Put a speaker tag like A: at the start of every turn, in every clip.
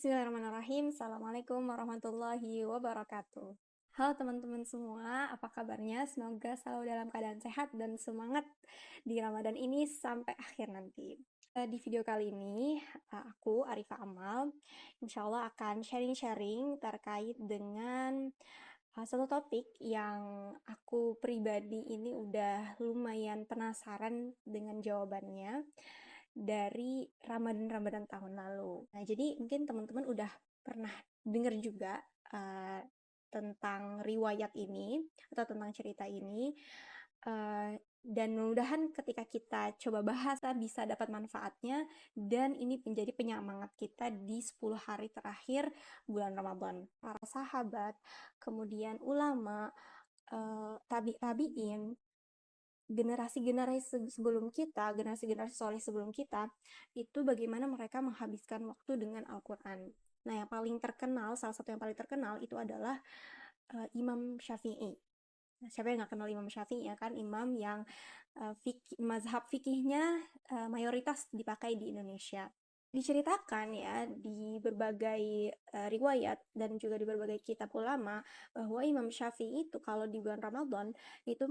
A: Bismillahirrahmanirrahim. Assalamualaikum warahmatullahi wabarakatuh. Halo teman-teman semua, apa kabarnya? Semoga selalu dalam keadaan sehat dan semangat di Ramadan ini sampai akhir nanti. Di video kali ini, aku, Arifah Amal, insya Allah akan sharing-sharing terkait dengan satu topik yang aku pribadi ini udah lumayan penasaran dengan jawabannya dari Ramadan-Ramadan tahun lalu. Nah, jadi mungkin teman-teman udah pernah dengar juga uh, tentang riwayat ini atau tentang cerita ini. Dan mudah-mudahan ketika kita coba bahas, kita bisa dapat manfaatnya dan ini menjadi penyemangat kita di 10 hari terakhir bulan Ramadan. Para sahabat, kemudian ulama, tabi'in, generasi-generasi sebelum kita, generasi-generasi soleh sebelum kita, itu bagaimana mereka menghabiskan waktu dengan Al-Quran. Nah, yang paling terkenal, salah satu yang paling terkenal itu adalah Imam Syafi'i. Nah, siapa yang nggak kenal Imam Syafi'i ya kan? Imam yang mazhab fikihnya mayoritas dipakai di Indonesia. Diceritakan ya di berbagai riwayat dan juga di berbagai kitab ulama bahwa Imam Syafi'i itu kalau di bulan Ramadan itu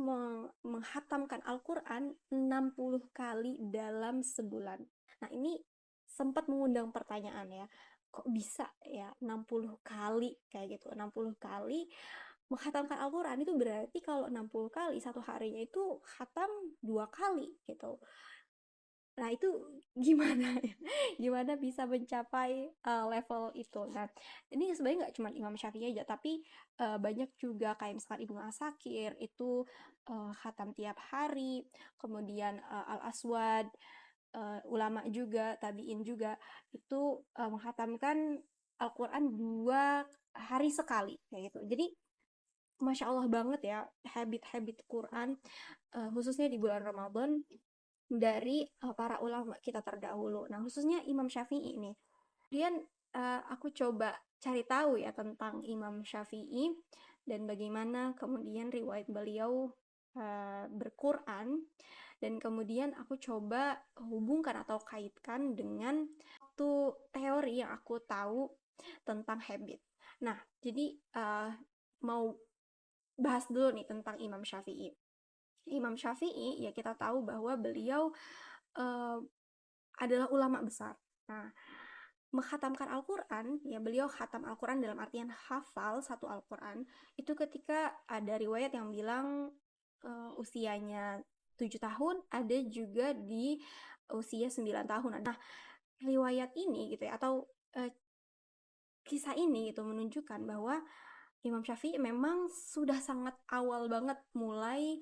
A: menghatamkan Al-Quran 60 kali dalam sebulan. Nah, ini sempat mengundang pertanyaan ya, kok bisa ya 60 kali kayak gitu, 60 kali menghatamkan Al-Quran. Itu berarti kalau 60 kali satu harinya itu khatam 2 kali gitu. Nah, itu gimana ya? Gimana bisa mencapai level itu? Nah, ini sebenarnya nggak cuma Imam Syafi'i aja, tapi banyak juga kayak misalkan Ibnu Asakir itu khatam tiap hari, kemudian Al-Aswad, ulama juga, tabiin juga itu menghatamkan Al-Quran 2 hari sekali kayak gitu. Jadi Masya Allah banget ya habit-habit Quran khususnya di bulan Ramadan dari para ulama kita terdahulu. Nah, khususnya Imam Syafi'i ini. Kemudian aku coba cari tahu ya tentang Imam Syafi'i dan bagaimana kemudian riwayat beliau berquran, dan kemudian aku coba hubungkan atau kaitkan dengan satu teori yang aku tahu tentang habit. Nah, jadi mau bahas dulu nih tentang Imam Syafi'i. Imam Syafi'i ya kita tahu bahwa beliau uh, adalah ulama besar. Nah, menghatamkan Al-Quran, ya beliau khatam Al-Quran dalam artian hafal satu Al-Quran, itu ketika ada riwayat yang bilang usianya 7 tahun, ada juga di usia 9 tahun. Nah, riwayat ini gitu ya, atau uh, kisah ini itu menunjukkan bahwa Imam Syafi'i memang sudah sangat awal banget mulai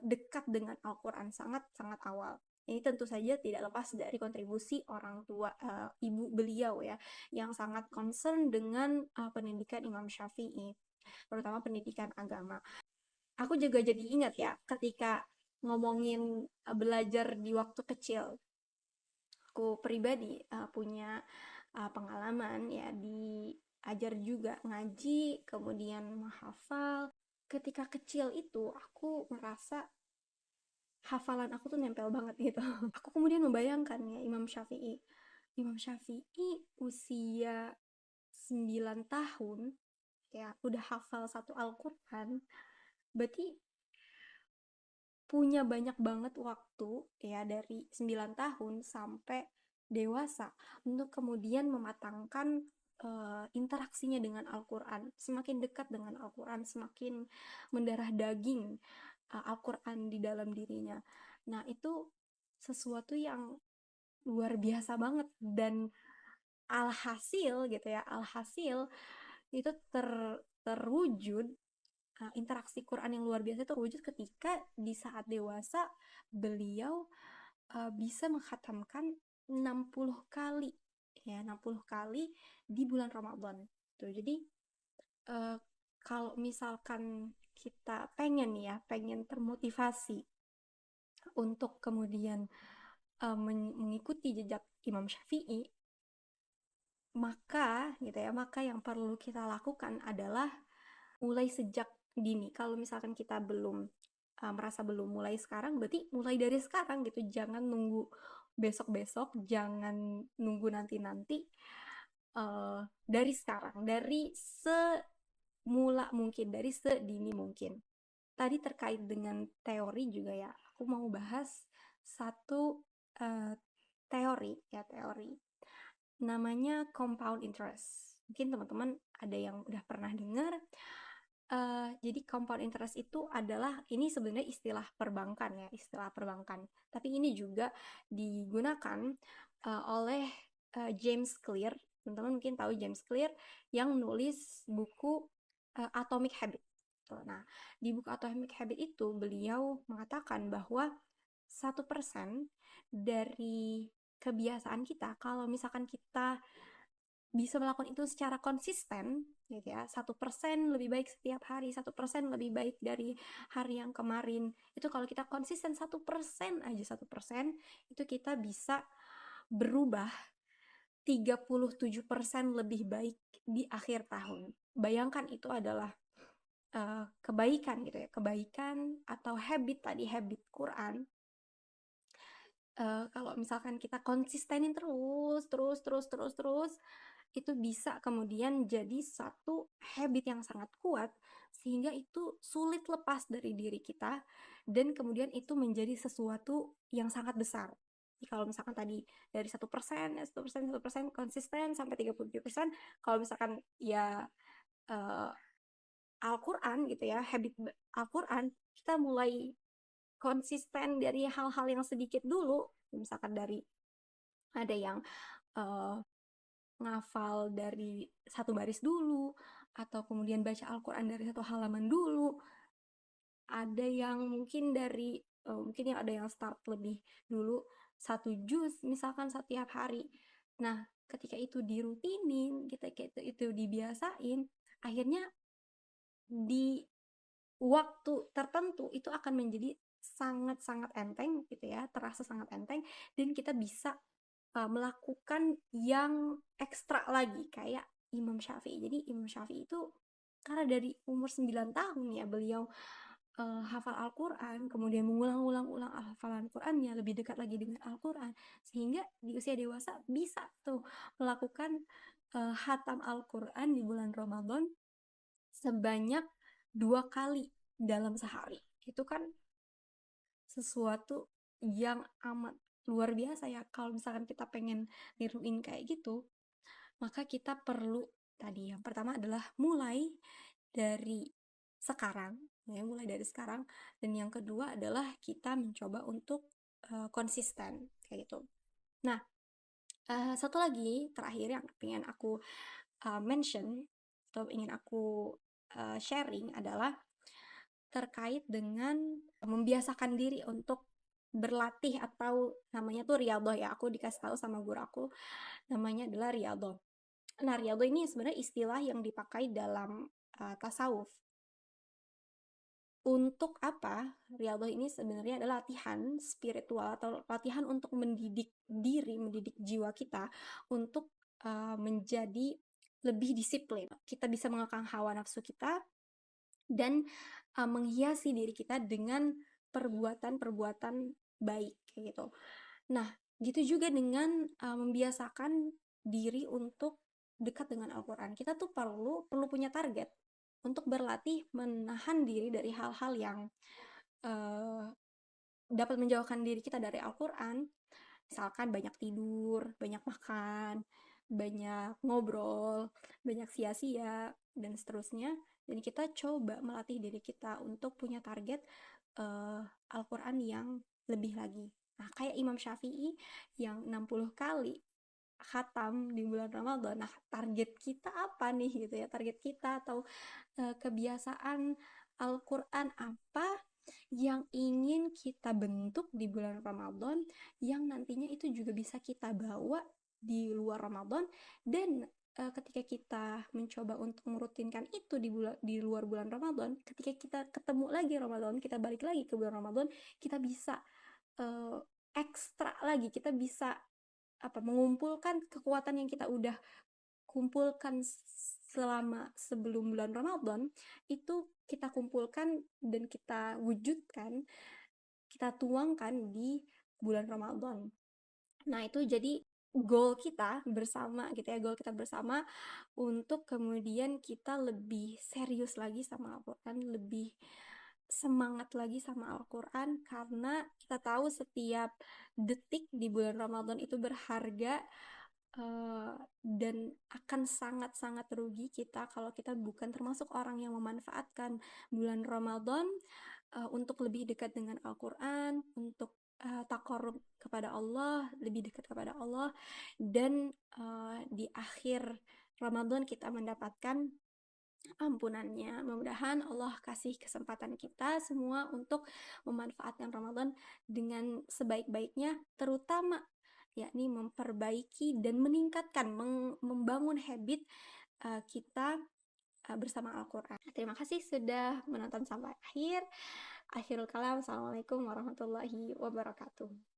A: dekat dengan Al-Quran, sangat-sangat awal. Ini tentu saja tidak lepas dari kontribusi orang tua ibu beliau ya, yang sangat concern dengan pendidikan Imam Syafi'i, terutama pendidikan agama. Aku juga jadi ingat ya, ketika ngomongin belajar di waktu kecil, aku pribadi punya pengalaman ya diajar juga ngaji, kemudian menghafal. Ketika kecil itu aku merasa hafalan aku tuh nempel banget gitu. Aku kemudian membayangkan ya Imam Syafi'i. Imam Syafi'i usia 9 tahun ya udah hafal satu Al-Quran. Berarti punya banyak banget waktu ya dari 9 tahun sampai dewasa untuk kemudian mematangkan interaksinya dengan Al-Quran. Semakin dekat dengan Al-Quran, semakin mendarah daging Al-Quran di dalam dirinya. Nah, itu sesuatu yang luar biasa banget, dan alhasil gitu ya, alhasil itu terwujud interaksi Quran yang luar biasa itu terwujud ketika di saat dewasa beliau bisa menghatamkan 60 kali ya, 60 kali di bulan Ramadan tuh. Jadi uh, kalau misalkan kita pengen ya, pengen termotivasi untuk kemudian mengikuti jejak Imam Syafi'i, maka gitu ya, maka yang perlu kita lakukan adalah mulai sejak dini. Kalau misalkan kita belum merasa belum mulai sekarang, berarti mulai dari sekarang gitu. Jangan nunggu besok-besok, jangan nunggu nanti-nanti. dari sekarang, dari semula mungkin, dari sedini mungkin. Tadi terkait dengan teori juga ya, aku mau bahas satu teori namanya compound interest. Mungkin teman-teman ada yang udah pernah dengar. Jadi compound interest itu adalah, ini sebenarnya istilah perbankan ya, istilah perbankan. Tapi ini juga digunakan oleh James Clear. Teman-teman mungkin tahu James Clear yang nulis buku Atomic Habit. Nah, di buku Atomic Habit itu beliau mengatakan bahwa 1% dari kebiasaan kita, kalau misalkan kita bisa melakukan itu secara konsisten, gitu ya, 1% lebih baik setiap hari, 1% lebih baik dari hari yang kemarin. Itu kalau kita konsisten 1% aja, 1%, itu kita bisa berubah 37% lebih baik di akhir tahun. Bayangkan itu adalah kebaikan gitu ya, kebaikan atau habit tadi, habit Quran. Kalau misalkan kita konsistenin terus, itu bisa kemudian jadi satu habit yang sangat kuat, sehingga itu sulit lepas dari diri kita, dan kemudian itu menjadi sesuatu yang sangat besar. Jadi kalau misalkan tadi dari 1%, 1%, 1% konsisten sampai 37%, kalau misalkan ya Al-Quran gitu ya, habit Al-Quran, kita mulai konsisten dari hal-hal yang sedikit dulu, misalkan dari ada yang uh, ngafal dari satu baris dulu, atau kemudian baca Al-Quran dari satu halaman dulu, ada yang mungkin dari mungkin yang ada yang start lebih dulu 1 juz misalkan setiap hari. Nah, ketika itu dirutinin, ketika itu dibiasain, akhirnya di waktu tertentu itu akan menjadi sangat-sangat enteng gitu ya, terasa sangat enteng, dan kita bisa melakukan yang ekstra lagi kayak Imam Syafi'i. Jadi Imam Syafi'i itu karena dari umur 9 tahun ya beliau hafal Al-Quran, kemudian mengulang-ulang hafalan Qurannya, lebih dekat lagi dengan Al-Quran, sehingga di usia dewasa bisa tuh melakukan hatam Al-Quran di bulan Ramadan sebanyak 2 kali dalam sehari. Itu kan sesuatu yang amat luar biasa ya. Kalau misalkan kita pengen niruin kayak gitu, maka kita perlu tadi, yang pertama adalah mulai dari sekarang, ya, mulai dari sekarang. Dan yang kedua adalah kita mencoba untuk konsisten kayak gitu. Nah, satu lagi terakhir yang pengen aku mention atau ingin aku sharing adalah terkait dengan membiasakan diri untuk berlatih, atau namanya tuh riyadhah ya. Aku dikasih tahu sama guru aku, namanya adalah riyadhah. Nah, riyadhah ini sebenarnya istilah yang dipakai dalam tasawuf. Untuk apa? Riyadhah ini sebenarnya adalah latihan spiritual atau latihan untuk mendidik diri, mendidik jiwa kita untuk menjadi lebih disiplin. Kita bisa mengekang hawa nafsu kita dan menghiasi diri kita dengan perbuatan-perbuatan baik kayak gitu. Nah, gitu juga dengan membiasakan diri untuk dekat dengan Al-Quran. Kita tuh perlu punya target untuk berlatih menahan diri dari hal-hal yang dapat menjauhkan diri kita dari Al-Quran. Misalkan banyak tidur, banyak makan, banyak ngobrol, banyak sia-sia, dan seterusnya. Dan kita coba melatih diri kita untuk punya target Al-Quran yang lebih lagi. Nah, kayak Imam Syafi'i yang 60 kali khatam di bulan Ramadan. Nah, target kita apa nih gitu ya? Target kita atau kebiasaan Al-Quran apa yang ingin kita bentuk di bulan Ramadan, yang nantinya itu juga bisa kita bawa di luar Ramadan. Dan ketika kita mencoba untuk merutinkan itu di luar bulan Ramadan, ketika kita ketemu lagi Ramadan, kita balik lagi ke bulan Ramadan, kita bisa ekstra lagi, kita bisa mengumpulkan kekuatan yang kita udah kumpulkan selama sebelum bulan Ramadan, itu kita kumpulkan dan kita wujudkan, kita tuangkan di bulan Ramadan. Nah, itu jadi goal kita bersama gitu ya, goal kita bersama untuk kemudian kita lebih serius lagi sama Al-Quran, lebih semangat lagi sama Al-Quran, karena kita tahu setiap detik di bulan Ramadan itu berharga, dan akan sangat-sangat rugi kita kalau kita bukan termasuk orang yang memanfaatkan bulan Ramadan untuk lebih dekat dengan Al-Quran, untuk takarub kepada Allah, lebih dekat kepada Allah, dan di akhir Ramadan kita mendapatkan ampunannya. Mudah-mudahan Allah kasih kesempatan kita semua untuk memanfaatkan Ramadan dengan sebaik-baiknya, terutama yakni memperbaiki dan meningkatkan, membangun habit kita bersama Al-Quran. Terima kasih sudah menonton sampai akhir. Akhirul kalam. Assalamualaikum warahmatullahi wabarakatuh.